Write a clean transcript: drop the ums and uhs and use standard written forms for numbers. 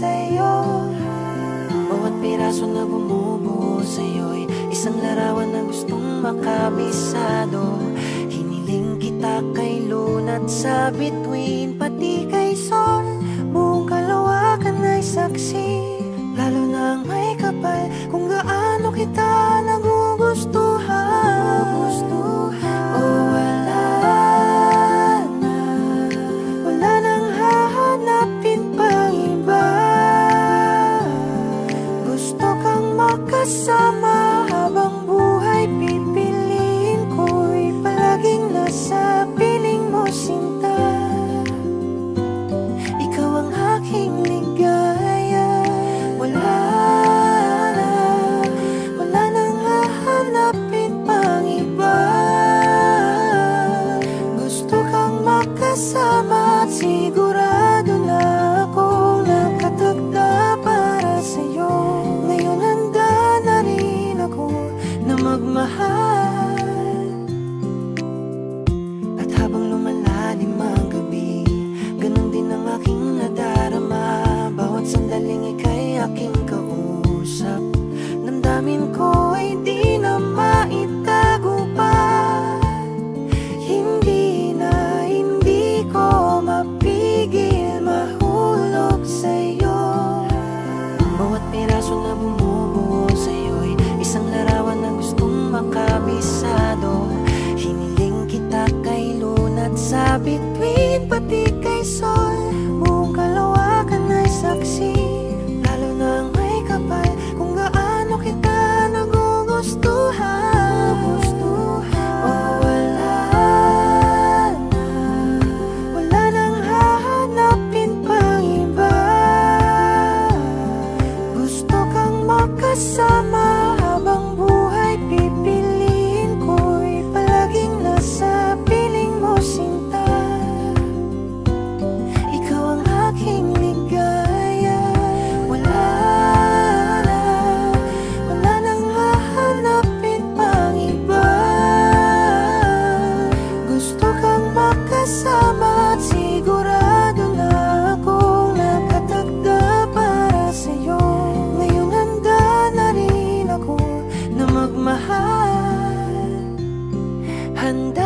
sa'yo. Bawat piraso na bumubuo sa'yo'y isang larawan na gustong makabisado. Hiniling kita kay luna at sa bituin, pati kay sol. Buong kalawakan ay saksi, lalo na ang may kapal, kung gaano kita nagugustuhan. O wala na, wala nang hahanapin pang iba. Gusto kang makasama habang buhay, pipiliin ko'y palaging nasa piling mo, sinta. Ikaw ang aking ligaya. Wala nang hahanapin pang iba. Gusto kang makasama at sigurado na akong nakatagda para sa'yo. Ngayon handa na rin ako na magmahal. At habang lumalalim ang gabi, ganun din ang aking nadarama. Bawat sandaling ika'y aking kausap, damdamin ko ay di na maitago pa. Hindi ko mapigil mahulog sa'yo. Bawat piraso na bumubuo sa'yo'y isang larawan na gustong makabisado. Hiniling kita kay luna at sa bituin, pati kay sol. Buong kalawakan ay saksi, lalo na ang may kapal, kung gaano kita nagugustuhan. O wala na, wala nang hahanapin pang iba. Gusto kang makasama habang buhay, pipiliin ko'y palaging nasa piling mo, sinta. Ikaw ang aking ligaya. Wala nang hahanapin pang iba. Gusto kang makasama at sigurado na akong nakatagda para sa'yo. Ngayon handa na rin ako na magmahal. Handa